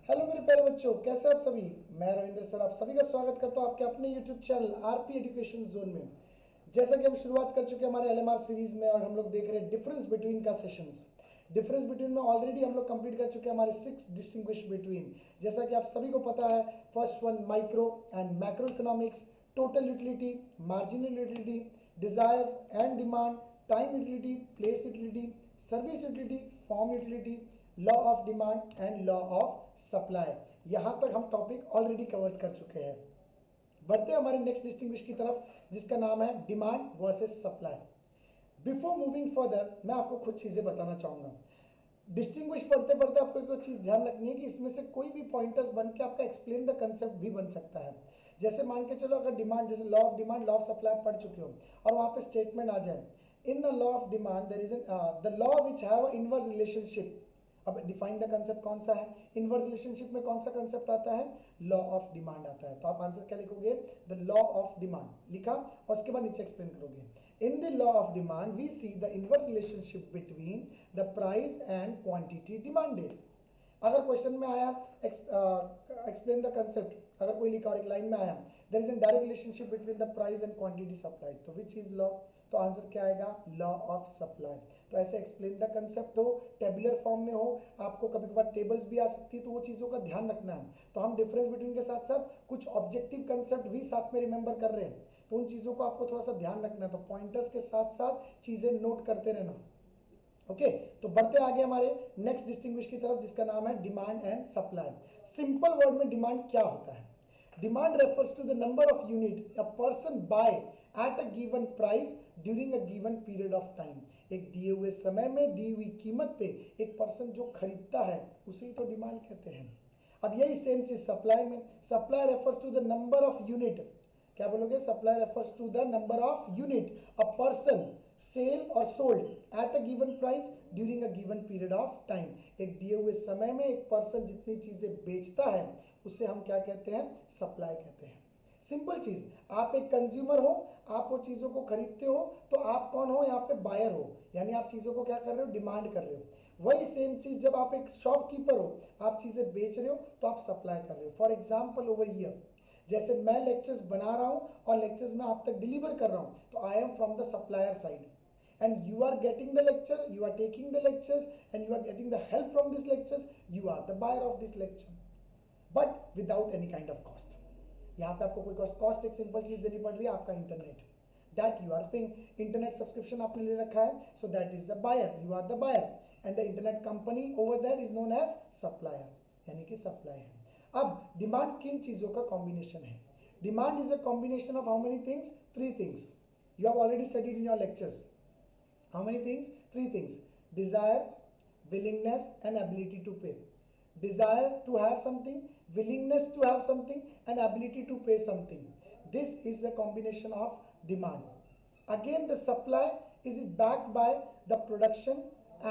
Hello मेरे प्यारे बच्चों, कैसे आप सभी। मैं रविंद्र सर आप सभी का स्वागत करता हूं आपके अपने YouTube channel RP education zone में। जैसा कि हम शुरुआत कर चुके हैं हमारे एलएमआर सीरीज में और हम लोग देख रहे हैं डिफरेंस बिटवीन का सेशंस। डिफरेंस बिटवीन में ऑलरेडी हम लोग कंप्लीट कर चुके हैं हमारे 6 डिस्टिंग्विश बिटवीन। जैसा कि आप सभी को पता है, first one micro and macro economics, total utility, marginal utility, desires and demand, time utility, place utility, service utility, form utility, law of demand and law of supply. यहां तक हम टॉपिक ऑलरेडी कवर कर चुके हैं। बढ़ते हैं हमारे next distinguish की तरफ, जिसका नाम है demand versus supply. Before moving further मैं आपको कुछ चीजें बताना चाहूंगा। डिस्टिंग्विश पढ़ते पढ़ते आपको एक चीज ध्यान रखनी है कि इसमें से कोई भी पॉइंटर्स बन के आपका एक्सप्लेन द कंसेप्ट भी बन सकता है। जैसे मान के चलो, अगर डिमांड, जैसे law of demand, law of supply पढ़ चुके हो और वहां पे स्टेटमेंट आ जाए, in the law of demand there is the law which have inverse relationship. अब डिफाइन द कंसेप्ट कौन सा है, इनवर्स रिलेशनशिप में कौन सा कंसेप्ट आता है, लॉ ऑफ डिमांड आता है। तो आप आंसर क्या लिखोगे, द लॉ ऑफ डिमांड लिखा और उसके बाद नीचे एक्सप्लेन करोगे। In the law of demand we see the inverse relationship between the price and quantity demanded. अगर क्वेश्चन में आया एक्सप्लेन द कंसेप्ट, अगर कोई लिखा और एक लाइन में आया there is an direct relationship between the price and quantity supplied, तो विच इज लॉ, तो आंसर क्या आएगा, लॉ ऑफ सप्लाई। तो ऐसे एक्सप्लेन द कंसेप्ट हो, टेबुलर फॉर्म में हो, आपको कभी कभार टेबल्स भी आ सकती है, तो वो चीज़ों का ध्यान रखना है। तो हम डिफरेंस बिटवीन के साथ साथ कुछ ऑब्जेक्टिव कंसेप्ट भी साथ में रिमेंबर कर रहे हैं, तो उन चीज़ों को आपको थोड़ा सा ध्यान रखना है। तो पॉइंटर्स के साथ साथ चीज़ें नोट करते रहना। ओके, तो बढ़ते आगे हमारे नेक्स्ट डिस्टिंग्विश की तरफ, जिसका नाम है demand and supply. Simple word में डिमांड क्या होता है, demand refers to the number of unit a person buy at a given price during a given period of time. एक दिए हुए समय में दी हुई कीमत पे एक पर्सन जो खरीदता है उसे ही तो डिमांड कहते हैं। अब यही सेम चीज सप्लाई में, supply refers to the number of unit, क्या बोलोगे, supply refers to the number of unit a person sell और sold at a given price during a given period of time. एक दिए हुए समय में एक पर्सन जितनी चीजें बेचता है उसे हम क्या कहते हैं, सप्लाई कहते हैं। सिंपल चीज, आप एक कंज्यूमर हो, आप वो चीजों को खरीदते हो, तो आप कौन हो, यहाँ पे बायर हो, यानी आप चीजों को क्या कर रहे हो, डिमांड कर रहे हो। वही सेम चीज जब आप एक शॉपकीपर हो, आप चीजें बेच रहे हो, तो आप सप्लाई कर रहे हो। फॉर एग्जाम्पल ओवर हियर, जैसे मैं लेक्चर्स बना रहा हूं और लेक्चर्स में आप तक डिलीवर कर रहा हूं, तो I am from the supplier side and you are getting the lecture, you are taking the lectures and you are getting the help from these lectures, you are the buyer of this lecture but without any kind of cost। यहाँ पे आपको कोई cost, एक simple चीज देनी पड़ रही है, आपका internet, that you are paying. Internet subscription आपने ले रखा है, so that is the buyer, you are the buyer and the internet company over there is known as supplier, यानी कि सप्लाई है। अब डिमांड किन चीजों का कॉम्बिनेशन है, demand is a combination of how many things, 3 things. You have already studied in your lectures. How many things? 3 things: desire, willingness and ability to pay. Desire to have something, willingness to have something and ability to pay something. This is the combination of demand. Again the supply is backed by the production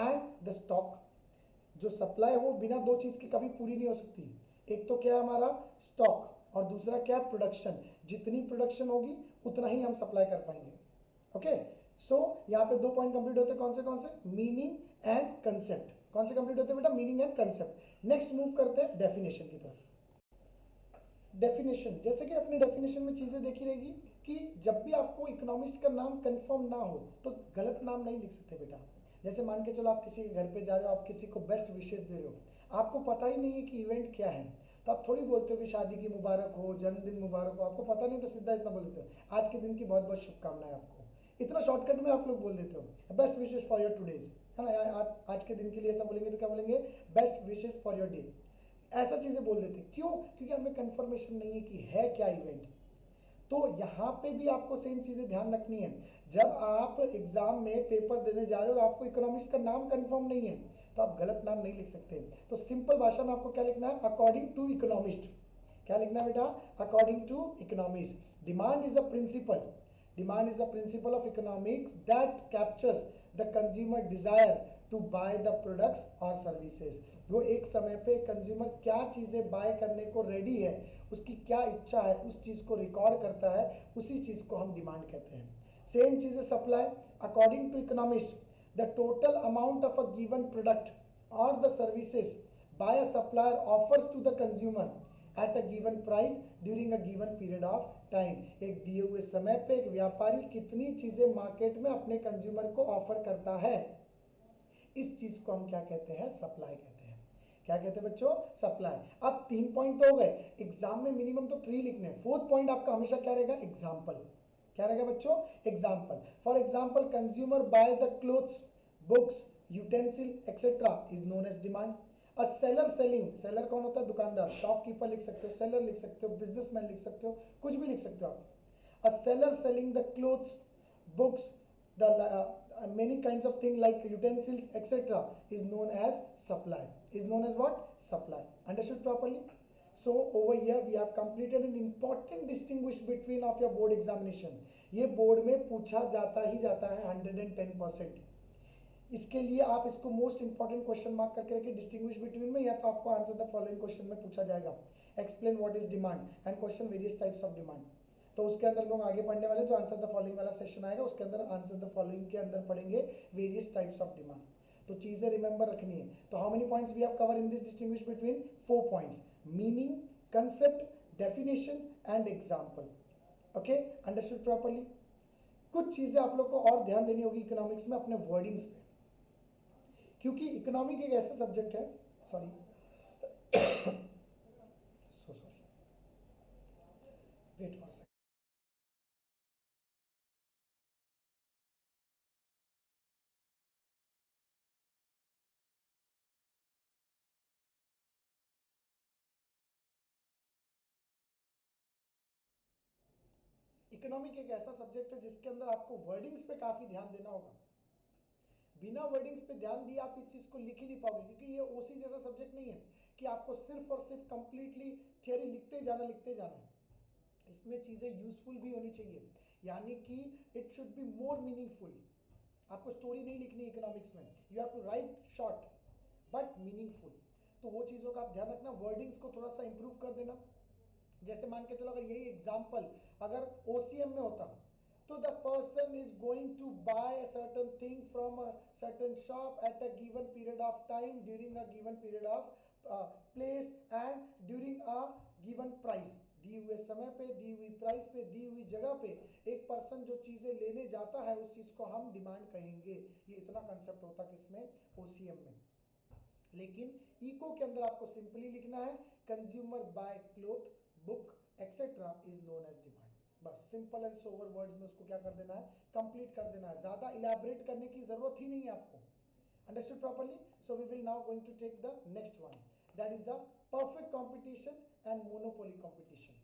and the stock. जो supply हो बिना दो चीज के कभी पूरी नहीं हो सकती। एक तो क्या है हमारा स्टॉक और दूसरा क्या है प्रोडक्शन। जितनी प्रोडक्शन होगी उतना ही हम सप्लाई कर पाएंगे। ओके, सो यहाँ पे 2 पॉइंट कंप्लीट होते हैं, कौन से, मीनिंग एंड कंसेप्ट। कौन से कंप्लीट होते हैं बेटा, meaning and concept. Next move करते हैं डेफिनेशन की तरफ। डेफिनेशन, जैसे कि अपनी डेफिनेशन में चीजें देखी रहेगी कि जब भी आपको इकोनॉमिस्ट का नाम कंफर्म ना हो तो गलत नाम नहीं लिख सकते बेटा। जैसे मान के चलो आप किसी के घर पे जा रहे हो, आप किसी को बेस्ट विशेष दे रहे हो, आपको पता ही नहीं है कि इवेंट क्या है, तो आप थोड़ी बोलते हो कि शादी की मुबारक हो, जन्मदिन मुबारक हो। आपको पता नहीं तो सीधा इतना बोल देते हो, आज के दिन की बहुत बहुत शुभकामनाएं आपको। इतना शॉर्टकट में आप लोग बोल देते हो, best wishes for your today's, है ना। आज के दिन के लिए ऐसा बोलेंगे तो क्या बोलेंगे, best wishes for your day. ऐसा चीजें बोल देते, क्यों, क्योंकि हमें कंफर्मेशन नहीं है कि है क्या इवेंट। तो यहां पे भी आपको सेम चीजें ध्यान रखनी है। जब आप एग्जाम में पेपर देने जा रहे हो और आपको इकोनॉमिक्स का नाम कंफर्म नहीं है तो आप गलत नाम नहीं लिख सकते। तो सिंपल भाषा में आपको क्या लिखना है, अकॉर्डिंग टू इकोनॉमिस्ट। क्या लिखना है बेटा, according to economist. Demand is a principle, demand is a principle of economics that captures the consumer desire to buy the products और सर्विसेज। वो एक समय पे कंज्यूमर क्या चीजें बाय करने को रेडी है, उसकी क्या इच्छा है, उस चीज को रिकॉर्ड करता है, उसी चीज को हम डिमांड कहते हैं। सेम चीज है supply. According to economist the total amount of a given product और the services by a supplier offers to the consumer at a given price during a given period of time. एक दिए हुए समय पे एक व्यापारी कितनी चीजें मार्केट में अपने कंज्यूमर को ऑफर करता है, इस चीज को हम क्या कहते हैं, सप्लाई कहते हैं। क्या कहते हैं बच्चों, सप्लाई। अब 3 पॉइंट तो हो गए, एग्जाम में मिनिमम तो 3 लिखने हैं। 4th पॉइंट आपका हमेशा क्या रहेगा, एग्जाम्पल। क्या रहेगा बच्चों, example. For example, consumer buy the clothes, books, utensil etcetera is known as demand. A seller selling, seller कौन होता है, दुकानदार, शॉपकीपर लिख सकते हो, सेलर लिख सकते हो, बिजनेसमैन लिख सकते हो, कुछ भी लिख सकते हो आप। अ seller selling the clothes, books, the many kinds of thing like utensils etc is known as supply, is known as what, supply. Understood properly? So over here we have completed an important distinguish between of your board examination. ये board में पूछा जाता ही जाता है 110%। इसके लिए आप इसको मोस्ट इंपॉर्टेंट क्वेश्चन मार्क करके रखिए डिस्टिंग्विश बिटवीन में, या तो आपको आंसर द फॉलोइंग क्वेश्चन में पूछा जाएगा, explain what is demand and question various types of demand. तो उसके अंदर लोग आगे पढ़ने वाले, जो आंसर द फॉलोइंग वाला सेशन आएगा उसके अंदर आंसर द फॉलोइंग के अंदर पढ़ेंगे वेरियस टाइप्स ऑफ डिमांड। तो चीजें रिमेंबर रखनी है। तो how many points we have cover in this distinguish between, 4 points, meaning, concept, definition and example. Okay, understood properly? कुछ चीजें आप लोग को और ध्यान देनी होगी इकोनॉमिक्स में अपने वर्डिंग्स पे, क्योंकि इकोनॉमिक एक ऐसा सब्जेक्ट है, sorry so sorry, wait for second. Economic एक ऐसा सब्जेक्ट है जिसके अंदर आपको वर्डिंग्स पे काफी ध्यान देना होगा। बिना वर्डिंग्स पे ध्यान दिए आप इस चीज को लिख ही नहीं पाओगे, क्योंकि ये ओसी जैसा सब्जेक्ट नहीं है कि आपको सिर्फ और सिर्फ कंप्लीटली थियरी लिखते जाना लिखते जाना है। इसमें चीजें यूजफुल भी होनी चाहिए, यानी कि it should be more meaningful. आपको स्टोरी नहीं लिखनी इकोनॉमिक्स में, you have to write short but meaningful. तो वो चीज़ों का आप ध्यान रखना, वर्डिंग्स को थोड़ा सा इंप्रूव कर देना। जैसे मान के चलो अगर यही एग्जाम्पल अगर ओसीएम में होता, तो the person is going to buy a certain thing from a certain shop at a given period of time during a given period of place and during a given price. दी हुए समय पे, दी हुई price पे, दी हुई जगह पे एक पर्सन जो चीजें लेने जाता है उस चीज को हम डिमांड कहेंगे। ये इतना कंसेप्ट होता है किसमें, ओसीएम में। लेकिन इको के अंदर आपको सिंपली लिखना है consumer buy cloth, book etcetera is known as demand. बस सिंपल एंड सोवर वर्ड्स में उसको क्या कर देना है, कंप्लीट कर देना है। ज्यादा इलैबोरेट करने की जरूरत ही नहीं है आपको। Understood properly? So we will now going to take the next one, that is the perfect competition and monopoly competition.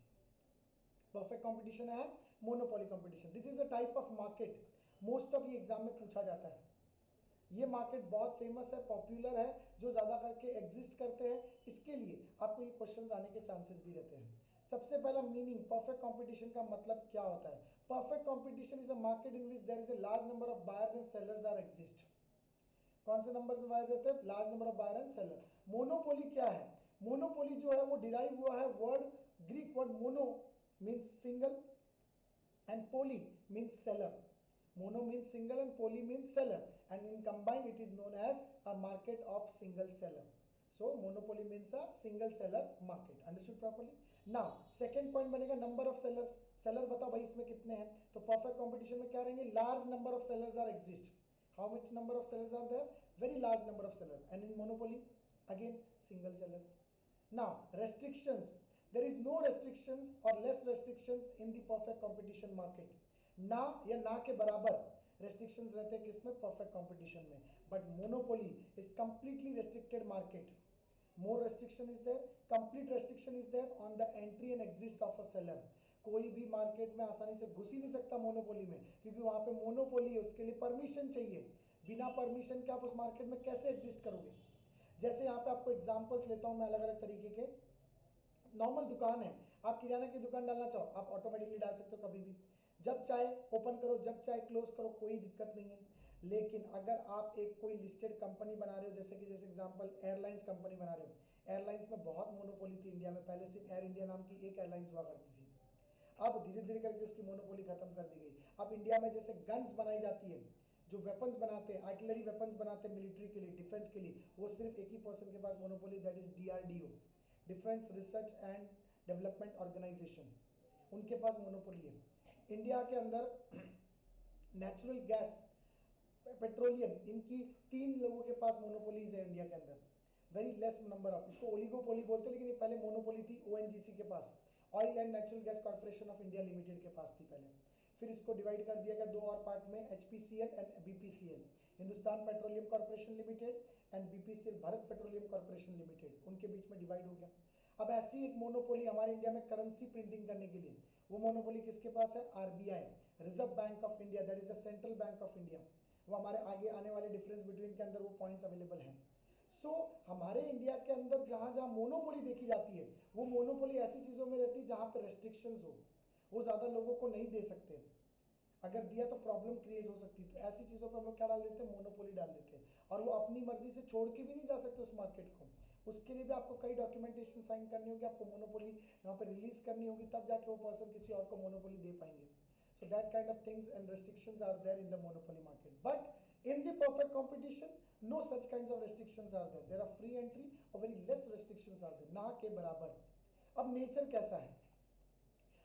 Perfect competition है, monopoly competition. This is a type of market, most of ये exam में पूछा जाता है। ये market बहुत famous है, popular है, जो ज़्यादा करके एग्जिस्ट करते हैं। इसके लिए आपको ये क्वेश्चंस आने के चांसेस भी रहते हैं। सबसे पहला मीनिंग, परफेक्ट कंपटीशन का मतलब क्या होता है? Perfect competition is a market in which there is a large number of buyers and sellers are exist. कौन से नंबर में बायर्स रहते हैं? Large number of buyer and seller. Monopoly क्या है? मोनोपोली जो है वो डिराइव हुआ है word, Greek word mono means single and poly means seller. Mono means single and poly means seller, and in combined it is known as a market of single seller. So monopoly means a single seller market. Understood properly? Now second point बनेगा number of sellers. Seller बताओ भाई इसमें कितने हैं? तो perfect competition में क्या रहेंगे? Large number of sellers are exist. How much number of sellers are there? Very large number of sellers. And in monopoly again single seller. Now restrictions, there is no restrictions or less restrictions in the perfect competition market. ना या ना के बराबर restrictions रहते हैं किसमें? perfect competition में. But monopoly is completely restricted market. More restriction is there, complete restriction is there on the entry and exit of a seller. कोई भी मार्केट में आसानी से घुस ही नहीं सकता मोनोपोली में, क्योंकि वहां पे मोनोपोली है, उसके लिए परमिशन चाहिए। बिना परमिशन के आप उस मार्केट में कैसे एग्जिस्ट करोगे? जैसे यहाँ पे आपको एग्जांपल्स लेता हूँ मैं अलग अलग तरीके के। नॉर्मल दुकान है, आप किराना की दुकान डालना चाहो, आप ऑटोमेटिकली डाल सकते हो कभी भी, जब चाहे ओपन करो, जब चाहे क्लोज करो, कोई दिक्कत नहीं है। लेकिन अगर आप एक कोई लिस्टेड कंपनी बना रहे हो, जैसे कि जैसे एग्जांपल एयरलाइंस कंपनी बना रहे हो, एयरलाइंस में बहुत मोनोपोली थी इंडिया में, पहले सिर्फ एयर इंडिया नाम की एक एयरलाइंस हुआ करती थी। अब धीरे धीरे करके उसकी मोनोपोली खत्म कर दी गई। अब इंडिया में जैसे गन्स बनाई जाती है, जो वेपन्स बनाते हैं, आर्टिलरी वेपन्स बनाते हैं मिलिट्री के लिए, डिफेंस के लिए, वो सिर्फ एक ही पर्सन के पास monopoly, that is DRDO, defence research and development organisation, उनके पास मोनोपोली है। इंडिया के अंदर नेचुरल गैस, पेट्रोलियम, इनकी 3 लोगों के पास मोनोपोलीज है इंडिया के अंदर, वेरी लेस नंबर ऑफ, इसको ओलिगोपोली बोलते हैं, लेकिन ये पहले मोनोपोली थी ONGC के पास, oil and natural gas corporation of India limited के पास थी पहले। फिर इसको डिवाइड कर दिया गया 2 और पार्ट में, HPCL and BPCL, Hindustan petroleum corporation limited and BPCL Bharat petroleum corporation limited, उनके बीच में डिवाइड हो गया। अब ऐसी एक मोनोपोली हमारे इंडिया में करेंसी प्रिंटिंग करने के लिए, वो मोनोपोली किसके पास है? RBI, reserve bank of India, that is the central bank of India. वो हमारे आगे आने वाले डिफरेंस बिटवीन के अंदर वो पॉइंट्स अवेलेबल हैं। सो हमारे इंडिया के अंदर जहाँ जहाँ मोनोपोली देखी जाती है, वो मोनोपोली ऐसी चीज़ों में रहती है जहाँ पे रेस्ट्रिक्शंस हो, वो ज़्यादा लोगों को नहीं दे सकते, अगर दिया तो प्रॉब्लम क्रिएट हो सकती है। तो ऐसी चीज़ों पे हम लोग क्या डाल देते हैं? मोनोपोली डाल देते हैं, और वो अपनी मर्जी से छोड़ के भी नहीं जा सकते उस मार्केट को, उसके लिए भी आपको कई डॉक्यूमेंटेशन साइन करनी होगी, आपको मोनोपोली यहाँ पे रिलीज करनी होगी, तब जाके वो पर्सन किसी और को मोनोपोली दे पाएंगे। So that kind of things and restrictions are there in the monopoly market. But in the perfect competition, no such kinds of restrictions are there. There are free entry or very less restrictions are there. ना के बराबर। अब nature कैसा है?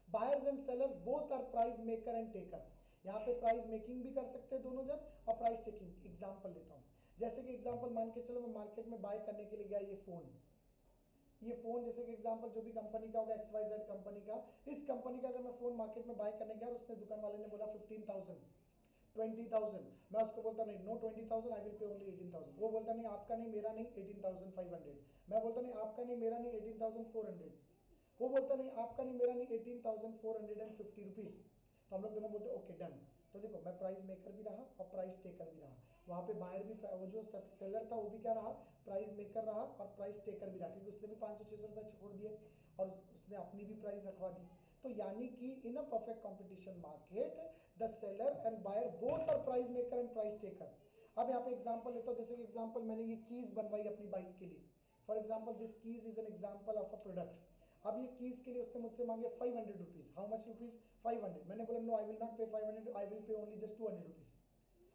Buyers and sellers both are price maker and taker. यहाँ पे price making भी कर सकते हैं दोनों जन, और प्राइस टेकिंग। एग्जाम्पल लेता हूँ, जैसे कि एग्जाम्पल मान के चलो मैं मार्केट में बाय करने के लिए गया ये फ़ोन जैसे कि एग्जांपल जो भी कंपनी का होगा, XYZ कंपनी का, इस कंपनी का अगर मैं फ़ोन मार्केट में बाय करने गया और उसने दुकान वाले ने बोला 15,000, 20,000, मैं उसको बोलता नहीं, no 20,000, I will pay only 18,000। वो बोलता नहीं आपका नहीं मेरा नहीं 18,500। मैं बोलता नहीं आपका नहीं मेरा नहीं 18,400। वो बोलता नहीं आपका नहीं मेरा नहीं 18,450 रुपीज़। तो हम लोग दोनों बोलते ओके डन। तो देखो मैं प्राइस मेकर भी रहा और प्राइस टेकर भी रहा, वहाँ पे बायर भी, वो जो सेलर था वो भी क्या रहा? प्राइस मेकर रहा और प्राइस टेकर भी रहा, क्योंकि उसने भी 500-600 रुपये छोड़ दिए और उसने अपनी भी प्राइस रखवा दी। तो यानी कि in a perfect competition market the seller and buyer both are price maker and price taker. अब यहाँ पे एग्जाम्पल लेता हूँ, जैसे कि एग्जाम्पल मैंने ये कीज़ बनवाई अपनी बाइक के लिए, for example this keys is an example of a product. अब ये कीज़ के लिए उसने मुझसे मांगे 500 रुपीज़। How much rupees? 500। मैंने बोला नो आई विल नॉट पे 500, आई will pay only just 200 rupees.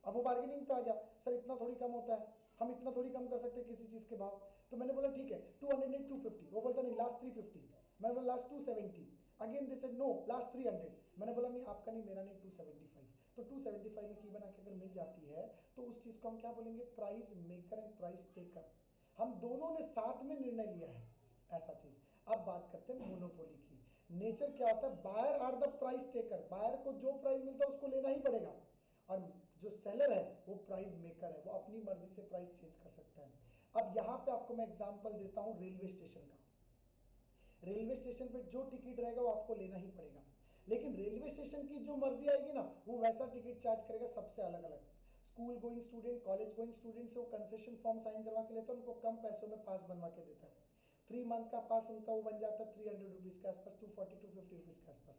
अब वो बार्गेनिंग पे आ गया, सर इतना थोड़ी कम होता है, हम इतना थोड़ी कम कर सकते हैं किसी चीज़ के भाव। तो मैंने बोला ठीक है 200 नहीं 250। वो बोलता नहीं लास्ट 350। मैंने बोला last 270। Again they said no last 300। मैंने बोला नहीं आपका नहीं मेरा नहीं 275। तो 275 में की बना के अगर मिल जाती है तो उस चीज़ को हम क्या बोलेंगे? Price maker and price taker. हम दोनों ने साथ में निर्णय लिया है, ऐसा चीज़। अब बात करते हैं मोनोपोली की। नेचर क्या होता है? Buyer are the price taker, buyer को जो प्राइस मिलता है उसको लेना ही पड़ेगा, और जो सेलर है वो प्राइस मेकर है, वो अपनी मर्जी से प्राइस चेंज कर सकता है। अब यहाँ पे आपको मैं एग्जांपल देता हूँ रेलवे स्टेशन का। रेलवे स्टेशन पे जो टिकट रहेगा वो आपको लेना ही पड़ेगा, लेकिन रेलवे स्टेशन की जो मर्जी आएगी ना वो वैसा टिकट चार्ज करेगा सबसे अलग अलग। School going student, college going student से वो कंसेशन फॉर्म साइन करवा के लेता है, उनको कम पैसों में पास बनवा के देता है। 3 मंथ का पास उनका वो बन जाता है 300 रुपीज़ के आसपास, 240-250 रुपीज़ के आसपास।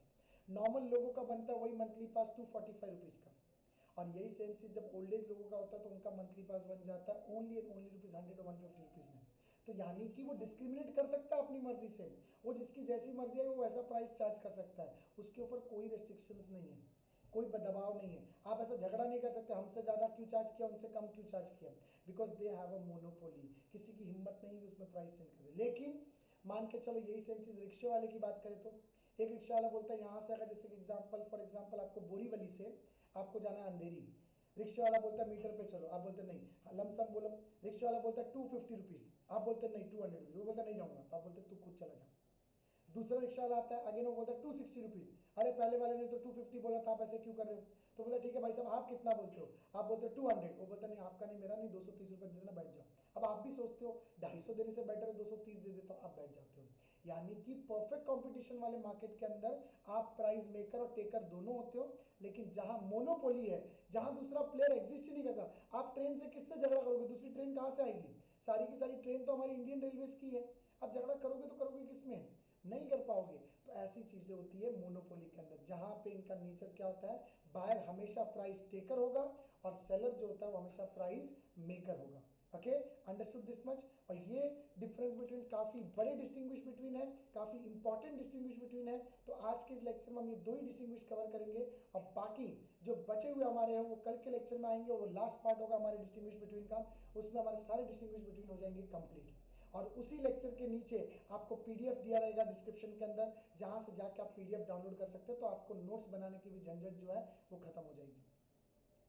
नॉर्मल लोगों का बनता है वही मंथली पास 245 रुपीज़ का। और यही सेम चीज़ जब ओल्ड एज लोगों का होता है तो उनका मंथली पास बन जाता है ओनली एंड ओनली रुपीज़ 100 और 150 रुपीज़ में। तो यानी कि वो डिस्क्रिमिनेट कर सकता है अपनी मर्जी से, वो जिसकी जैसी मर्जी है वो वैसा प्राइस चार्ज कर सकता है, उसके ऊपर कोई रेस्ट्रिक्शंस नहीं है, कोई दबाव नहीं है। आप ऐसा झगड़ा नहीं कर सकते हमसे ज़्यादा क्यों चार्ज किया उनसे कम क्यों चार्ज किया, because they have a monopoly. किसी की हिम्मत नहीं कि उसमें प्राइस चेंज कर दे। लेकिन मान के चलो यही सेम चीज़ रिक्शे वाले की बात करें तो एक रिक्शा वाला बोलता है यहाँ से अगर जैसे कि फॉर एग्जाम्पल आपको बोरीवली से आपको जाना है अंधेरी, रिक्शे वाला बोलता है मीटर पे चलो, आप बोलते नहीं लमसम बोलो। रिक्शे वाला बोलता है 250 रुपीज़, आप बोलते नहीं 200 रुपीज़। वो बोलता नहीं जाऊँगा, तो आप बोलते तू खुद चला जा। दूसरा रिक्शा वाला आता है, अगेन वो बोलता है 260 रुपीज़। अरे पहले वाले ने तो 250 बोला था, आप ऐसे क्यों कर रहे हो? तो बोला ठीक है भाई साहब आप कितना बोलते हो? आप बोलते हो 200। वो बोलता नहीं आपका नहीं मेरा नहीं 230 रुपये दे देना, बैठ जाओ। अब आप भी सोचते हो 250 देने से बेटर है 230 दे देता हूँ, आप बैठ जाते हो। यानी कि परफेक्ट कॉम्पिटिशन वाले मार्केट के अंदर आप प्राइस मेकर और टेकर दोनों होते हो, लेकिन जहाँ मोनोपोली है, जहाँ दूसरा प्लेयर एग्जिस्ट ही नहीं करता, आप ट्रेन से किससे झगड़ा करोगे? दूसरी ट्रेन कहाँ से आएगी? सारी की सारी ट्रेन तो हमारी इंडियन रेलवेज की है। अब झगड़ा करोगे तो करोगे किसमें? नहीं कर पाओगे। तो ऐसी चीज़ें होती है मोनोपोली के अंदर, जहाँ पे इनका नेचर क्या होता है? बायर हमेशा प्राइस टेकर होगा और सेलर जो होता है वो हमेशा प्राइस मेकर होगा। Okay, understood this much. और ये डिफरेंस बिटवीन काफ़ी बड़े डिस्टिंग्विश बिटवीन है, काफ़ी इंपॉर्टेंट डिस्टिंग्विश बिटवीन है। तो आज के इस लेक्चर में हम ये दो ही डिस्टिंग्विश कवर करेंगे और बाकी जो बचे हुए हमारे हैं वो कल के लेक्चर में आएंगे। वो लास्ट पार्ट होगा हमारे डिस्टिंग्विश बिटवीन का, उसमें हमारे सारे डिस्टिंग्विश बिटवीन हो जाएंगे कंप्लीट। और उसी लेक्चर के नीचे आपको पीडीएफ दिया रहेगा डिस्क्रिप्शन के अंदर, जहां से जाके आप पीडीएफ डाउनलोड कर सकते हो। तो आपको नोट्स बनाने की भी झंझट जो है वो खत्म हो जाएगी,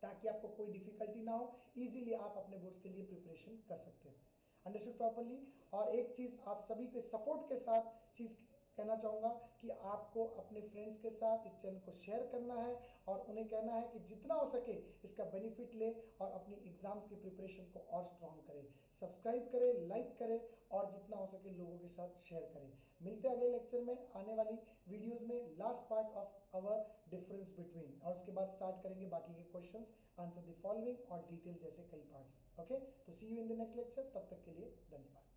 ताकि आपको कोई डिफिकल्टी ना हो, इजीली आप अपने बोर्ड्स के लिए प्रिपरेशन कर सकते हैं। Understood properly. और एक चीज़ आप सभी के सपोर्ट के साथ चीज़ कहना चाहूँगा कि आपको अपने फ्रेंड्स के साथ इस चैनल को शेयर करना है और उन्हें कहना है कि जितना हो सके इसका बेनिफिट ले और अपनी एग्जाम्स की प्रिपरेशन को और स्ट्रॉन्ग करें। सब्सक्राइब करें, लाइक करें और जितना हो सके लोगों के साथ शेयर करें। मिलते हैं अगले लेक्चर में आने वाली वीडियोस में, last part of our difference between, और उसके बाद स्टार्ट करेंगे बाकी के क्वेश्चंस, आंसर द फॉलोइंग और डिटेल जैसे कई पार्ट्स। ओके, तो see you in the next lecture. तब तक के लिए धन्यवाद।